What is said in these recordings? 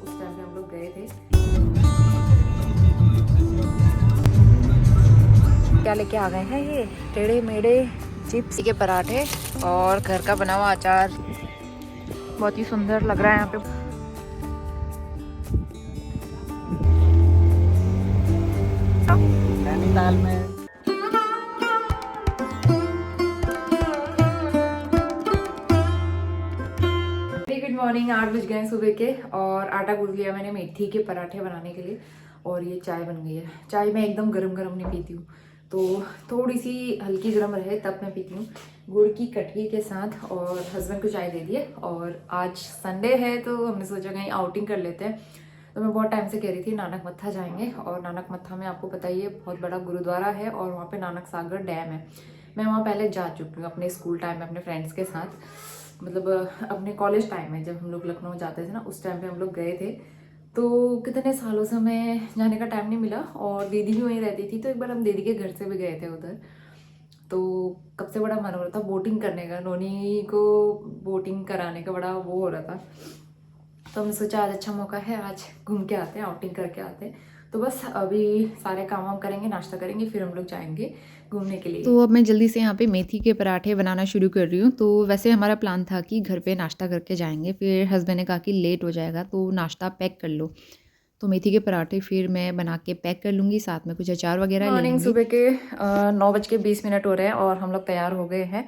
उस टाइम पे हम लोग गए थे। क्या लेके आ गए हैं ये टेढ़े मेढ़े चिप्स के पराठे और घर का बना हुआ अचार। बहुत ही सुंदर लग रहा है यहाँ पे। नैनीताल में गुड मॉर्निंग। 8 बज गए सुबह के और आटा गूंथ लिया मैंने मेथी के पराठे बनाने के लिए और ये चाय बन गई है। चाय मैं एकदम गरम गरम नहीं पीती हूँ, तो थोड़ी सी हल्की गर्म रहे तब मैं पीती हूँ गुड़ की कटकी के साथ। और हस्बैंड को चाय दे दिए और आज संडे है तो हमने सोचा कहीं आउटिंग कर लेते हैं। तो मैं बहुत टाइम से कह रही थी नानक मत्था जाएंगे, और नानक मत्था में आपको पता ही है बहुत बड़ा गुरुद्वारा है और वहाँ पे नानक सागर डैम है। मैं वहाँ पहले जा चुकी हूँ अपने स्कूल टाइम में अपने फ्रेंड्स के साथ, मतलब अपने कॉलेज टाइम में जब हम लोग लखनऊ जाते थे ना, उस टाइम पे हम लोग गए थे। तो कितने सालों से हमें जाने का टाइम नहीं मिला और दीदी भी वहीं रहती थी, तो एक बार हम दीदी के घर से भी गए थे उधर। तो कब से बड़ा मन हो रहा था बोटिंग करने का, नोनी को बोटिंग कराने का बड़ा वो हो रहा था। तो हमने सोचा आज अच्छा मौका है, आज घूम के आते हैं, आउटिंग करके आते हैं। तो बस अभी सारे काम वाम करेंगे, नाश्ता करेंगे, फिर हम लोग जाएंगे घूमने के लिए। तो अब मैं जल्दी से यहाँ पे मेथी के पराठे बनाना शुरू कर रही हूँ। तो वैसे हमारा प्लान था कि घर पे नाश्ता करके जाएंगे, फिर हस्बैंड ने कहा कि लेट हो जाएगा तो नाश्ता पैक कर लो। तो मेथी के पराठे फिर मैं बना के पैक कर लूँगी, साथ में कुछ अचार वगैरह ले मॉर्निंग लूँगी। सुबह के 9:20 हो रहे हैं और हम लोग तैयार हो गए हैं।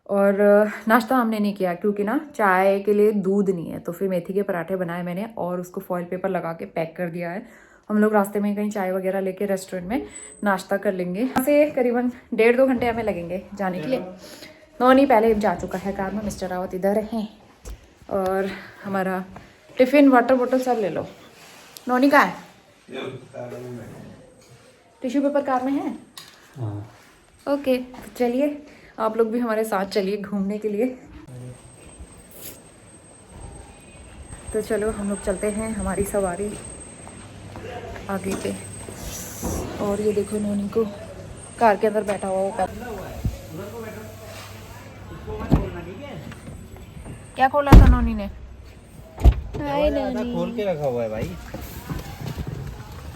और नाश्ता हमने नहीं किया क्योंकि ना चाय के लिए दूध नहीं है, तो फिर मेथी के पराठे बनाए मैंने और उसको फॉइल पेपर लगा के पैक कर दिया है। हम लोग रास्ते में कहीं चाय वगैरह लेके रेस्टोरेंट में नाश्ता कर लेंगे। यहाँ से करीबन 1.5-2 घंटे हमें लगेंगे जाने के लिए। नौनी पहले जा चुका है कार में, मिस्टर रावत इधर हैं। और हमारा टिफ़िन वाटर बोतल सब ले लो। नौनी कहाँ है? टिश्यू पेपर कार में है। ओके तो चलिए आप लोग भी हमारे साथ चलिए घूमने के लिए। तो चलो हम लोग चलते हैं, हमारी सवारी आगे पे। और ये देखो नोनी को कार के अंदर बैठा हुआ होगा। क्या खोला था नोनी ने? हाय नोनी। खोल के रखा हुआ है भाई।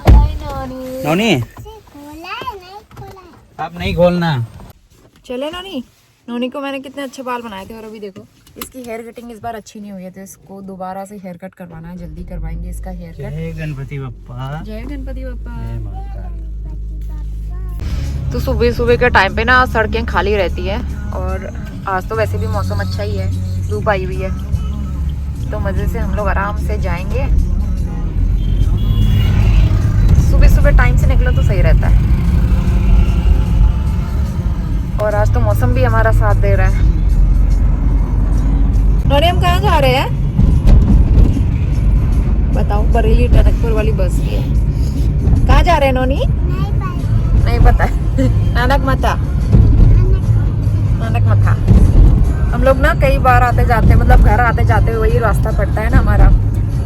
हाय नोनी। नोनी आप नहीं खोलना। चले नोनी। नोनी को मैंने कितने अच्छे बाल बनाए थे और अभी देखो इसकी हेयर कटिंग इस बार अच्छी नहीं हुई है, तो इसको दोबारा से हेयर कट करवाना है। जल्दी करवाएंगे इसका हेयर कट। जय गणपति बप्पा। जय गणपति बप्पा। जय महाकाल। तो सुबह सुबह के टाइम पे ना सड़कें खाली रहती है और आज तो वैसे भी मौसम अच्छा ही है, धूप आई हुई है, तो मज़े से हम लोग आराम से जाएंगे। सुबह सुबह टाइम से निकलो तो सही रहता है। और आज तो मौसम भी हमारा साथ दे रहा है। नोनी हम कहाँ जा रहे हैं बताओ? बरेली टनकपुर वाली बस की है। कहाँ जा रहे हैं नोनी? नहीं पता। नानक मत्था। नानक मत्था। हम लोग ना कई बार आते जाते, मतलब घर आते जाते वही रास्ता पड़ता है ना हमारा,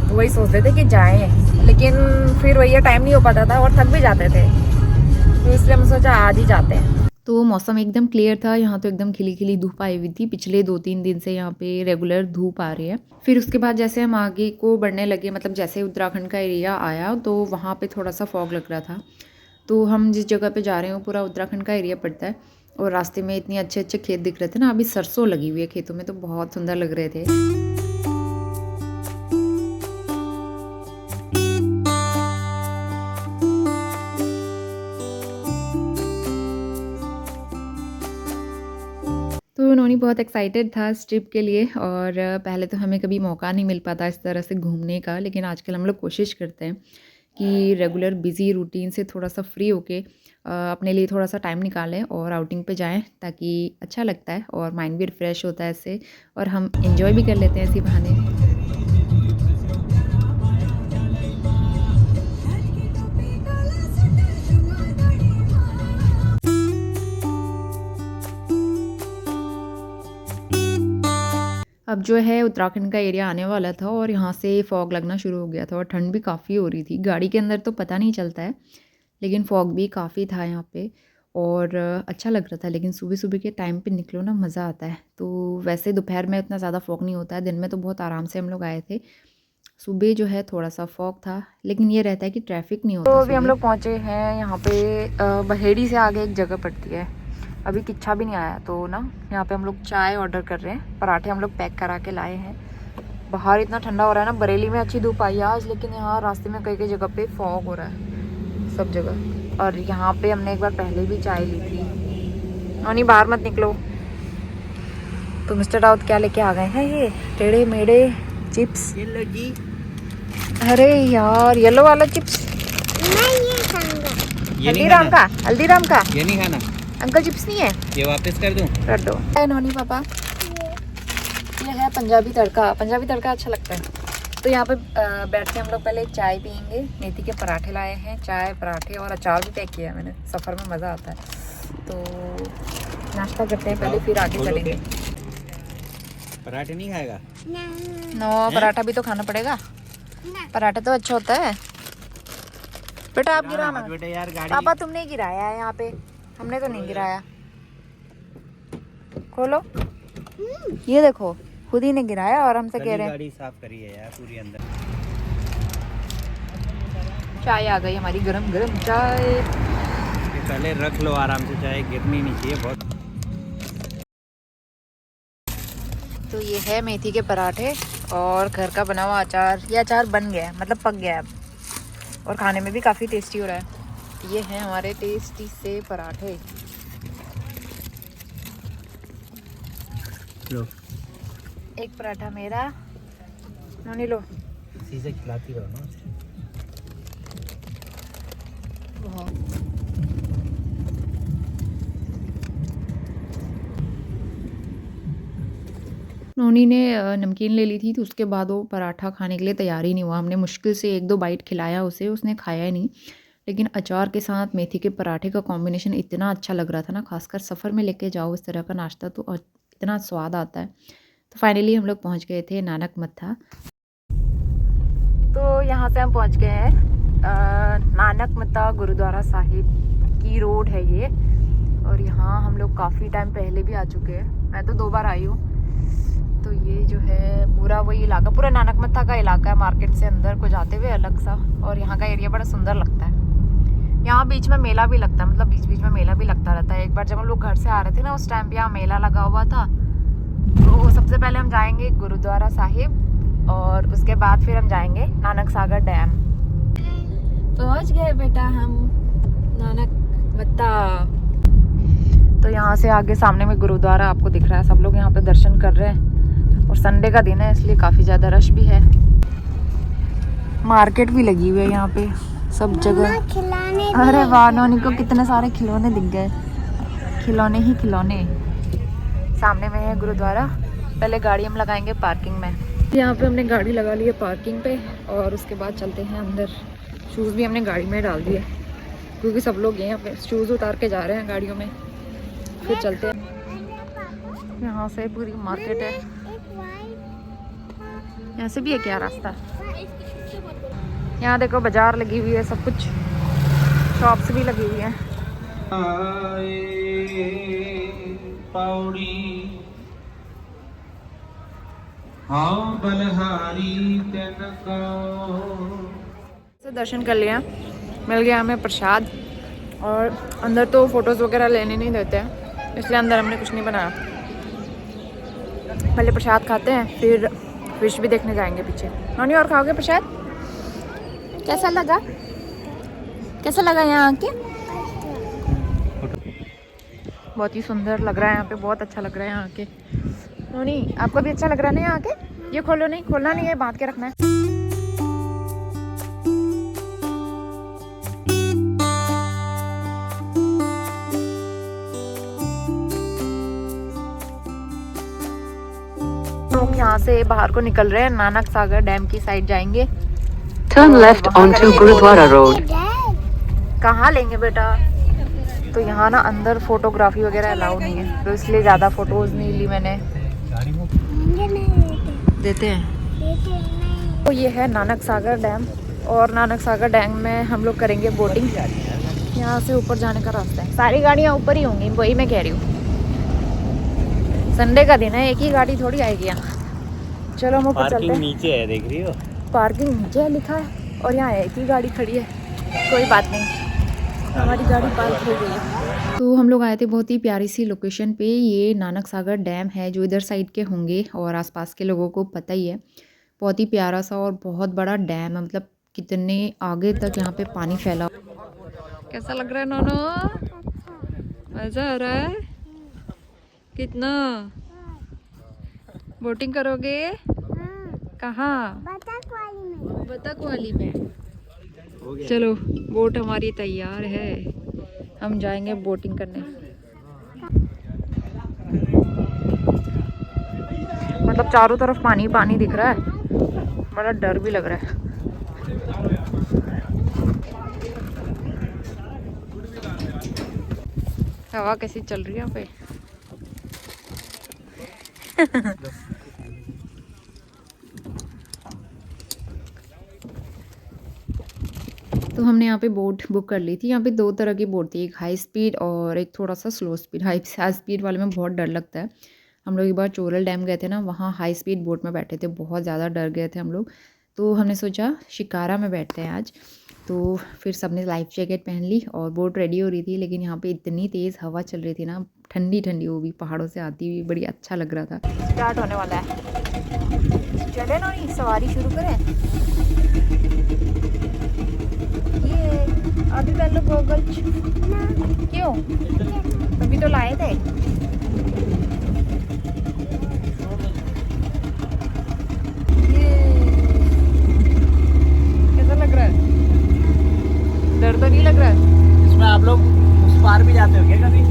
तो वही सोचते थे कि जाएं, लेकिन फिर वही टाइम नहीं हो पाता था और थक भी जाते थे, तो इसलिए हम सोचा आज ही जाते हैं। तो मौसम एकदम क्लियर था, यहाँ तो एकदम खिली खिली धूप आई हुई थी। पिछले 2-3 दिन से यहाँ पे रेगुलर धूप आ रही है। फिर उसके बाद जैसे हम आगे को बढ़ने लगे, मतलब जैसे उत्तराखंड का एरिया आया तो वहाँ पे थोड़ा सा फॉग लग रहा था। तो हम जिस जगह पे जा रहे हैं पूरा उत्तराखंड का एरिया पड़ता है और रास्ते में इतने अच्छे अच्छे खेत दिख रहे थे ना। अभी सरसों लगी हुई है खेतों में, तो बहुत सुंदर लग रहे थे। तो नोनी बहुत एक्साइटेड था इस ट्रिप के लिए, और पहले तो हमें कभी मौका नहीं मिल पाता इस तरह से घूमने का, लेकिन आजकल हम लोग कोशिश करते हैं कि रेगुलर बिजी रूटीन से थोड़ा सा फ्री होके अपने लिए थोड़ा सा टाइम निकालें और आउटिंग पे जाएं, ताकि अच्छा लगता है और माइंड भी रिफ़्रेश होता है इससे, और हम इंजॉय भी कर लेते हैं इसी बहाने। अब जो है उत्तराखंड का एरिया आने वाला था और यहाँ से फॉग लगना शुरू हो गया था और ठंड भी काफ़ी हो रही थी। गाड़ी के अंदर तो पता नहीं चलता है, लेकिन फॉग भी काफ़ी था यहाँ पे और अच्छा लग रहा था। लेकिन सुबह सुबह के टाइम पे निकलो ना, मज़ा आता है। तो वैसे दोपहर में इतना ज़्यादा फॉग नहीं होता है, दिन में तो बहुत आराम से हम लोग आए थे। सुबह जो है थोड़ा सा फॉग था, लेकिन ये रहता है कि ट्रैफिक नहीं होता। तो अभी हम लोग पहुँचे हैं यहाँ पे बहेड़ी से आगे एक जगह पड़ती है, अभी किच्छा भी नहीं आया, तो ना यहाँ पे हम लोग चाय ऑर्डर कर रहे हैं। पराठे हम लोग पैक करा के लाए हैं। बाहर इतना ठंडा हो रहा है ना, बरेली में अच्छी धूप आई आज, लेकिन यहाँ रास्ते में कई कई जगह पे फॉग हो रहा है सब जगह। और यहाँ पे हमने एक बार पहले भी चाय ली थी। नोनी बाहर मत निकलो। तो मिस्टर राउत क्या लेके आ गए हैं, ये टेढ़े मेढ़े चिप्स। ये लो जी। अरे यार येलो वाला चिप्स, ये नहीं हल्दीराम का, खाना। हल्दीराम का। ये नहीं खाना। अंकल चिप्स नहीं है, ये वापस कर दूं? कर दो। नोनी पापा, ये है पंजाबी तड़का। पंजाबी तड़का अच्छा लगता है। तो यहाँ पे बैठ के हम लोग पहले चाय पियेंगे। मेथी के पराठे लाए हैं, चाय पराठे और अचार भी पैक किया है मैंने, सफ़र में मज़ा आता है। तो नाश्ता करते हैं पहले, फिर आगे चलेंगे। पराठे नहीं खाएगा? नो, पराठा भी तो खाना पड़ेगा। पराठा तो अच्छा होता है। बेटा आप गिरा मत। बेटा यार गाड़ी। पापा तुमने ही गिराया है यहाँ पे, हमने तो नहीं गिराया। खोलो, ये देखो खुद ही ने गिराया और हमसे कह रहे हैं। गाड़ी साफ करी है यार पूरी अंदर। चाय आ गई हमारी, गरम गरम चाय। ये पहले रख लो आराम से, चाय गिरनी नहीं चाहिए बहुत। तो ये है मेथी के पराठे और घर का बना हुआ अचार। ये अचार बन गया है, मतलब पक गया है अब, और खाने में भी काफ़ी टेस्टी हो रहा है। ये हैं हमारे टेस्टी से पराठे। लो एक पराठा मेरा, नोनी लो। इसी से खिलाती रहो ना। नोनी ने नमकीन ले ली थी, तो उसके बाद वो पराठा खाने के लिए तैयार ही नहीं हुआ। हमने मुश्किल से 1-2 बाइट खिलाया उसे, उसने खाया ही नहीं। लेकिन अचार के साथ मेथी के पराठे का कॉम्बिनेशन इतना अच्छा लग रहा था ना, खासकर सफ़र में लेके जाओ इस तरह का नाश्ता तो इतना स्वाद आता है। तो फाइनली हम लोग पहुंच गए थे नानक मत्था। तो यहाँ से हम पहुंच गए हैं नानक मत्था गुरुद्वारा साहिब की रोड है ये। और यहाँ हम लोग काफ़ी टाइम पहले भी आ चुके हैं, मैं तो 2 बार आई हूँ। तो ये जो है पूरा वही इलाका, पूरा नानक मत्था का इलाका है, मार्केट से अंदर को जाते हुए अलग सा। और यहाँ का एरिया बड़ा सुंदर लगता है। यहाँ बीच में मेला भी लगता है, मतलब बीच बीच में मेला भी लगता रहता है। एक बार जब हम लोग घर से आ रहे थे ना, उस टाइम पे यहाँ मेला लगा हुआ था। तो सबसे पहले हम जाएंगे गुरुद्वारा साहिब और उसके बाद फिर हम जाएंगे नानक सागर डैम। पहुँच गए बेटा हम नानक मत्था। तो यहाँ से आगे सामने में गुरुद्वारा आपको दिख रहा है, सब लोग यहाँ पे दर्शन कर रहे हैं। और संडे का दिन है इसलिए काफ़ी ज़्यादा रश भी है। मार्केट भी लगी हुई है यहाँ पे सब जगह। अरे वाह, नोनी को कितने सारे खिलौने दिख गए, खिलौने ही खिलौने। सामने में है गुरुद्वारा। पहले गाड़ी हम लगाएंगे पार्किंग में। यहाँ पे हमने गाड़ी लगा ली है पार्किंग पे, और उसके बाद चलते हैं अंदर। शूज़ भी हमने गाड़ी में डाल दिए, क्योंकि सब लोग यहाँ पे शूज़ उतार के जा रहे हैं गाड़ियों में। फिर चलते हैं। यहाँ से पूरी मार्केट है। यहाँ से भी है क्या रास्ता? यहाँ देखो बाजार लगी हुई है, सब कुछ शॉप्स भी लगी हुई हैं। से दर्शन कर लिया, मिल गया हमें प्रसाद। और अंदर तो फ़ोटोज़ वगैरह लेने नहीं देते हैं, इसलिए अंदर हमने कुछ नहीं बनाया। पहले प्रसाद खाते हैं, फिर फिश भी देखने जाएंगे पीछे। नोनी और खाओगे प्रसाद? कैसा लगा, कैसा लगा यहाँ आके? बहुत ही सुंदर लग रहा है यहाँ पे, बहुत अच्छा लग रहा है यहाँ आके। नोनी आपको भी अच्छा लग रहा है ना यहाँ आके? ये खोलो नहीं, खोलना नहीं है, बांध के रखना है। लोग यहाँ से बाहर को निकल रहे हैं, नानक सागर डैम की साइड जाएंगे। Turn left onto Gurudwara Road. कहाँ लेंगे बेटा? तो यहाँ ना अंदर फोटोग्राफी वगैरह अलाउ नहीं है, तो इसलिए ज़्यादा फोटोज़ नहीं ली मैंने। देते हैं। तो ये है नानक सागर डैम, और नानक सागर डैम में हम लोग करेंगे बोटिंग। यहाँ से ऊपर जाने का रास्ता है, सारी गाड़ियाँ ऊपर ही होंगी, वही मैं कह रही हूँ। संडे का दिन है, एक ही गाड़ी थोड़ी आएगी यहाँ। चलो हम ऊपर चलते हैं। नीचे है, देख रही हो? पार्किंग नीचे लिखा है और यहाँ एक ही गाड़ी खड़ी है। कोई बात नहीं, हमारी गाड़ी पार्क हो गई है। तो हम लोग आए थे बहुत ही प्यारी सी लोकेशन पे। ये नानक सागर डैम है जो इधर साइड के होंगे और आसपास के लोगों को पता ही है। बहुत ही प्यारा सा और बहुत बड़ा डैम है, मतलब कितने आगे तक यहाँ पे पानी फैला। कैसा लग रहा है नोनो? मज़ा आ रहा है कितना? बोटिंग करोगे? कहाँ? बतख वाली में। चलो बोट हमारी तैयार है, हम जाएंगे बोटिंग करने। मतलब चारों तरफ पानी पानी दिख रहा है, बड़ा डर भी लग रहा है। हवा कैसी चल रही है यहाँ पे। तो हमने यहाँ पे बोट बुक कर ली थी। यहाँ पे 2 तरह की बोट थी, एक हाई स्पीड और एक थोड़ा सा स्लो स्पीड। हाई स्पीड वाले में बहुत डर लगता है। हम लोग एक बार चोरल डैम गए थे ना, वहाँ हाई स्पीड बोट में बैठे थे, बहुत ज़्यादा डर गए थे हम लोग। तो हमने सोचा शिकारा में बैठते हैं आज। तो फिर सबने लाइफ जैकेट पहन ली और बोट रेडी हो रही थी, लेकिन यहाँ पे इतनी तेज़ हवा चल रही थी ना, ठंडी ठंडी, वो भी पहाड़ों से आती हुई, बड़ी अच्छा लग रहा था। स्टार्ट होने वाला है, चले ना, सवारी शुरू करें। ये अभी पहले गोगल क्यों? तभी तो लाए थे। ये कैसा लग रहा है? डर तो नहीं लग रहा है? इसमें आप लोग उस पार भी जाते हो क्या कभी?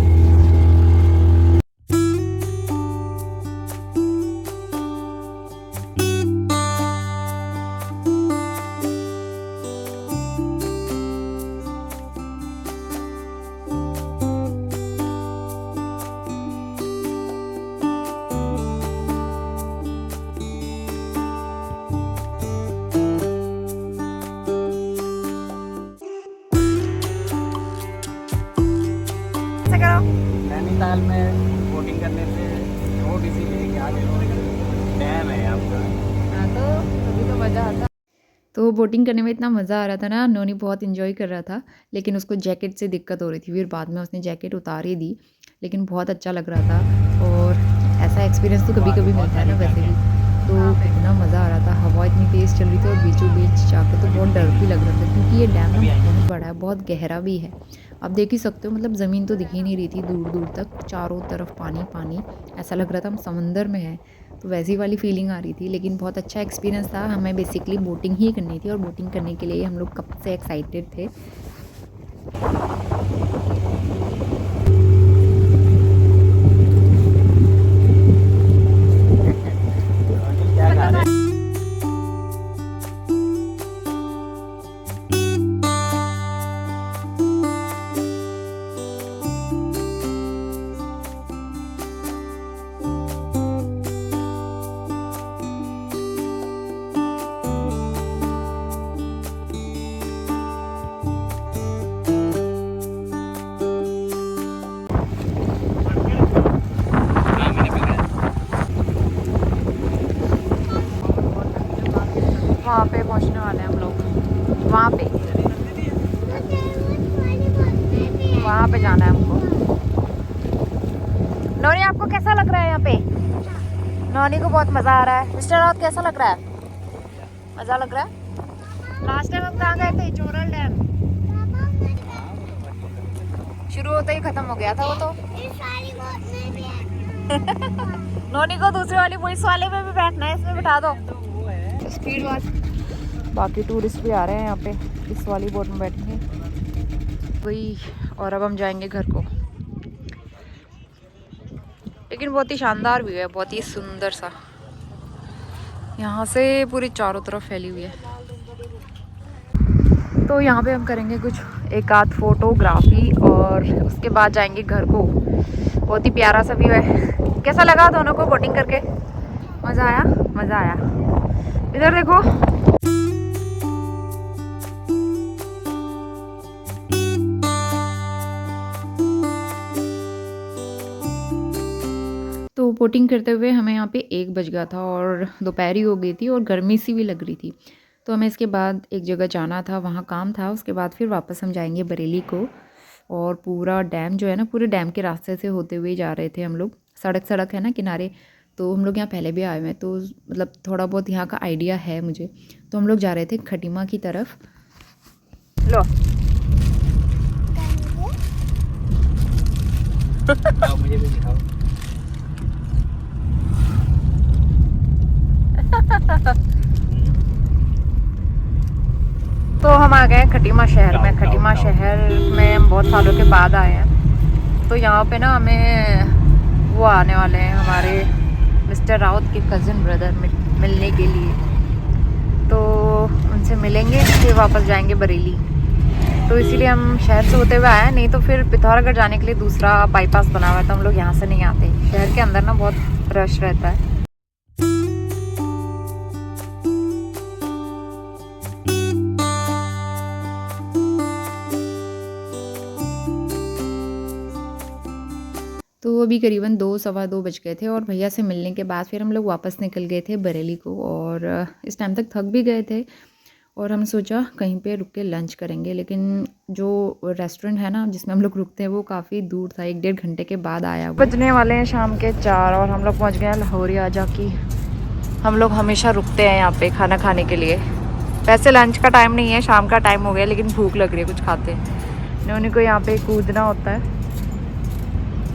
नैनीताल में बोटिंग करने से रोड इसीलिए कि आगे डैम है आपका। हाँ, तो तभी तो मज़ा आता। तो बोटिंग करने में इतना मज़ा आ रहा था ना, नोनी बहुत इन्जॉय कर रहा था, लेकिन उसको जैकेट से दिक्कत हो रही थी। फिर बाद में उसने जैकेट उतार ही दी, लेकिन बहुत अच्छा लग रहा था। और ऐसा एक्सपीरियंस तो कभी कभी मिलता है ना वैसे भी। तो इतना मज़ा आ रहा था, हवा इतनी तेज़ चल रही थी और बीचों बीच जाकर तो बहुत डर भी लग रहा था, क्योंकि ये डैम ना बहुत बड़ा है, बहुत गहरा भी है। आप देख ही सकते हो, मतलब ज़मीन तो दिख ही नहीं रही थी दूर दूर तक, चारों तरफ पानी पानी, ऐसा लग रहा था हम समंदर में हैं। तो वैसी वाली फीलिंग आ रही थी, लेकिन बहुत अच्छा एक्सपीरियंस था। हमें बेसिकली बोटिंग ही करनी थी और बोटिंग करने के लिए हम लोग कब से एक्साइटेड थे। वहाँ पे पहुँचने वाले हैं हम लोग, वहाँ पे जाना है हमको। नोनी आपको कैसा लग रहा है यहाँ पे? नोनी को बहुत मज़ा आ रहा है। मिस्टर राउत कैसा लग रहा है? मज़ा लग रहा है। लास्ट टाइम हम कहाँ गए थे? चोरल डैम। शुरू होते ही ख़त्म हो गया था वो तो। नोनी को दूसरी वाली पुलिस वाले में भी बैठना है, इसमें बिठा दो। स्पीड वाली। बाकी टूरिस्ट भी आ रहे हैं यहाँ पे, इस वाली बोट में बैठेंगे वही। और अब हम जाएंगे घर को। लेकिन बहुत ही शानदार व्यू है, बहुत ही सुंदर सा, यहाँ से पूरी चारों तरफ फैली हुई है। तो यहाँ पे हम करेंगे कुछ एक आध फोटोग्राफी और उसके बाद जाएंगे घर को। बहुत ही प्यारा सा व्यू है। कैसा लगा दोनों को बोटिंग करके? मज़ा आया? मज़ा आया। इधर देखो, तो बोटिंग करते हुए हमें यहाँ पे 1 बज गया था और दोपहर ही हो गई थी और गर्मी सी भी लग रही थी। तो हमें इसके बाद एक जगह जाना था, वहाँ काम था, उसके बाद फिर वापस हम जाएंगे बरेली को। और पूरा डैम जो है ना, पूरे डैम के रास्ते से होते हुए जा रहे थे हम लोग। सड़क है ना किनारे, तो हम लोग यहाँ पहले भी आए हुए हैं, तो मतलब थोड़ा बहुत यहाँ का आइडिया है मुझे। तो हम लोग जा रहे थे खटीमा की तरफ। लो मुझे भी दिखाओ। तो हम आ गए खटीमा शहर में। खटीमा शहर में हम बहुत सालों के बाद आए हैं। तो यहाँ पे ना हमें वो आने वाले हैं, हमारे मिस्टर राउत के कज़न ब्रदर मिलने के लिए। तो उनसे मिलेंगे, फिर वापस जाएंगे बरेली। तो इसीलिए हम शहर से होते हुए आए, नहीं तो फिर पिथौरागढ़ जाने के लिए दूसरा बाईपास बना हुआ है, तो हम लोग यहाँ से नहीं आते। शहर के अंदर ना बहुत रश रहता है। तो अभी करीबन 2-2:15 बज गए थे और भैया से मिलने के बाद फिर हम लोग वापस निकल गए थे बरेली को। और इस टाइम तक थक भी गए थे और हम सोचा कहीं पे रुक के लंच करेंगे, लेकिन जो रेस्टोरेंट है ना जिसमें हम लोग रुकते हैं वो काफ़ी दूर था, 1-1.5 घंटे के बाद आया। बजने वाले हैं शाम के 4 और हम लोग पहुँच गए हैं लाहौरिया जाकी। हम लोग हमेशा रुकते हैं यहाँ पे खाना खाने के लिए। वैसे लंच का टाइम नहीं है, शाम का टाइम हो गया, लेकिन भूख लग रही है, कुछ खाते हैं। उन्हीं को यहाँ पे कूदना होता है।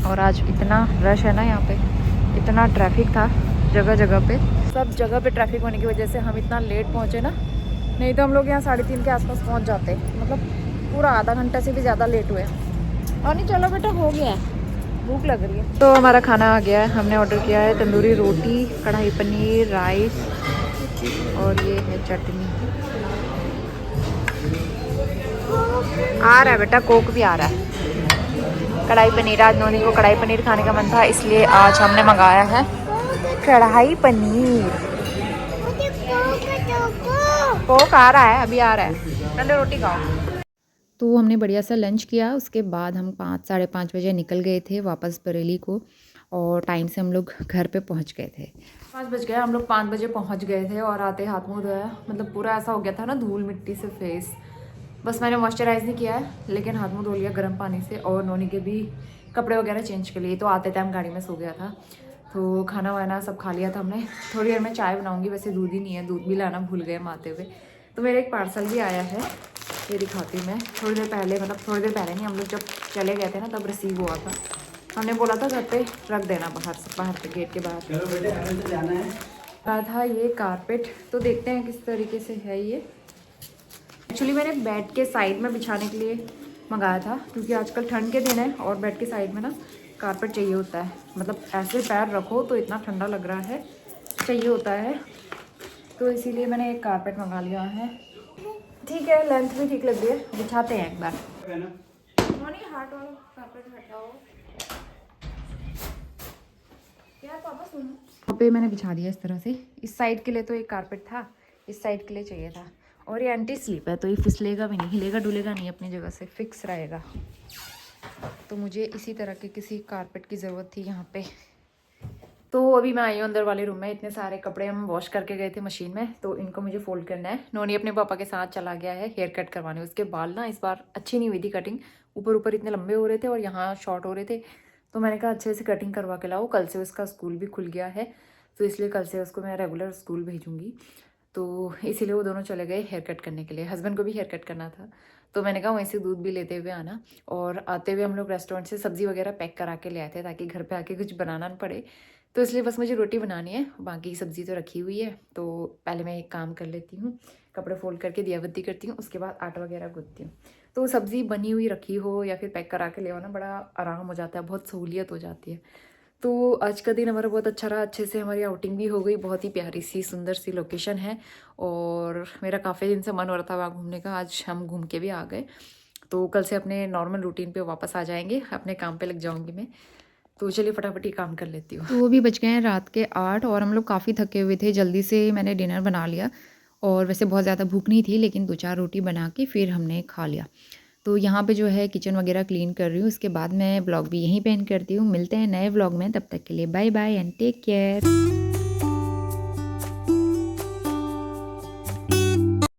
और आज इतना रश है ना यहाँ पे, इतना ट्रैफिक था जगह जगह पे। सब जगह पे ट्रैफिक होने की वजह से हम इतना लेट पहुँचे ना, नहीं तो हम लोग यहाँ 3:30 के आसपास पहुँच जाते। मतलब पूरा आधा घंटा से भी ज़्यादा लेट हुए। और नहीं चलो बेटा, हो गया है, भूख लग रही है। तो हमारा खाना आ गया है। हमने ऑर्डर किया है तंदूरी रोटी, कढ़ाई पनीर, राइस और ये है चटनी। आ रहा है बेटा, कोक भी आ रहा है। कढ़ाई पनीर, आज नोनी को कढ़ाई पनीर खाने का मन था, इसलिए आज हमने मंगाया है कढ़ाई पनीर। कोक आ रहा है, अभी आ रहा है, पहले रोटी खाओ। तो हमने बढ़िया सा लंच किया, उसके बाद हम 5-5:30 बजे निकल गए थे वापस बरेली को। और टाइम से हम लोग घर पे पहुंच गए थे। 5 बज गए, हम लोग 5 बजे पहुंच गए थे। और आते हाथ मुँह धोया, मतलब पूरा ऐसा हो गया था ना धूल मिट्टी से फेस। बस मैंने मॉइस्चराइज़ नहीं किया है, लेकिन हाथ मुँह धो लिया गर्म पानी से। और नोनी के भी कपड़े वगैरह चेंज कर लिए। तो आते टाइम गाड़ी में सो गया था। तो खाना वाना सब खा लिया था हमने। थोड़ी देर में चाय बनाऊंगी, वैसे दूध ही नहीं है, दूध भी लाना भूल गए हम आते हुए। तो मेरा एक पार्सल भी आया है, ये दिखाती हूँ मैं। थोड़ी देर पहले, मतलब थोड़ी देर पहले नहीं, हम लोग जब चले गए थे ना तब रिसीव हुआ था। हमने बोला था घर पे रख देना, बाहर पे गेट के बाहर। चलो बेटे, हमें तो जाना है। कहा था ये कारपेट, तो देखते हैं किस तरीके से है ये। एक्चुअली मैंने बेड के साइड में बिछाने के लिए मंगाया था, क्योंकि आजकल ठंड के दिन है और बेड के साइड में ना कारपेट चाहिए होता है। मतलब ऐसे पैर रखो तो इतना ठंडा लग रहा है, चाहिए होता है। तो इसीलिए मैंने एक कारपेट मंगा लिया है। ठीक है, लेंथ भी ठीक लग रही है, बिछाते हैं एक बार। हार्ट वाला कारपेट हटाओ यार, पापा सुनो। यहाँ पे मैंने बिछा दिया इस तरह से। इस साइड के लिए तो एक कारपेट था, इस साइड के लिए चाहिए था। और ये एंटी स्लिप है, तो ये फिसलेगा भी नहीं, हिलेगा डुलेगा नहीं, अपनी जगह से फिक्स रहेगा। तो मुझे इसी तरह के किसी कारपेट की ज़रूरत थी यहाँ पे। तो अभी मैं आई हूँ अंदर वाले रूम में। इतने सारे कपड़े हम वॉश करके गए थे मशीन में, तो इनको मुझे फोल्ड करना है। नोनी अपने पापा के साथ चला गया है हेयर कट करवाने। उसके बाल ना इस बार अच्छी नहीं हुई थी कटिंग, ऊपर ऊपर इतने लंबे हो रहे थे और यहाँ शॉर्ट हो रहे थे। तो मैंने कहा अच्छे से कटिंग करवा के लाओ, कल से उसका स्कूल भी खुल गया है, तो इसलिए कल से उसको मैं रेगुलर स्कूल भेजूँगी। तो इसीलिए वो दोनों चले गए हेयर कट करने के लिए। हस्बैंड को भी हेयर कट करना था, तो मैंने कहा वहीं से दूध भी लेते हुए आना। और आते हुए हम लोग रेस्टोरेंट से सब्ज़ी वगैरह पैक करा के ले आए थे, ताकि घर पे आके कुछ बनाना न पड़े। तो इसलिए बस मुझे रोटी बनानी है, बाकी सब्ज़ी तो रखी हुई है। तो पहले मैं एक काम कर लेती हूँ, कपड़े फोल्ड करके दिया बत्ती करती हूँ, उसके बाद आटा वगैरह गूँथती हूँ। तो सब्ज़ी बनी हुई रखी हो या फिर पैक करा के ले आओ ना, बड़ा आराम हो जाता है, बहुत सहूलियत हो जाती है। तो आज का दिन हमारा बहुत अच्छा रहा, अच्छे से हमारी आउटिंग भी हो गई। बहुत ही प्यारी सी सुंदर सी लोकेशन है और मेरा काफ़ी दिन से मन हो रहा था वहाँ घूमने का, आज हम घूम के भी आ गए। तो कल से अपने नॉर्मल रूटीन पे वापस आ जाएंगे, अपने काम पे लग जाऊंगी मैं। तो चलिए फटाफट ही काम कर लेती हूँ। तो वो भी बज गए हैं रात के 8 और हम लोग काफ़ी थके हुए थे। जल्दी से मैंने डिनर बना लिया और वैसे बहुत ज़्यादा भूख नहीं थी, लेकिन 2-4 रोटी बना के फिर हमने खा लिया। तो यहाँ पे जो है किचन वगैरह क्लीन कर रही हूँ। उसके बाद मैं ब्लॉग भी यहीं पे एंड करती हूँ। मिलते हैं नए ब्लॉग में, तब तक के लिए bye bye and take care.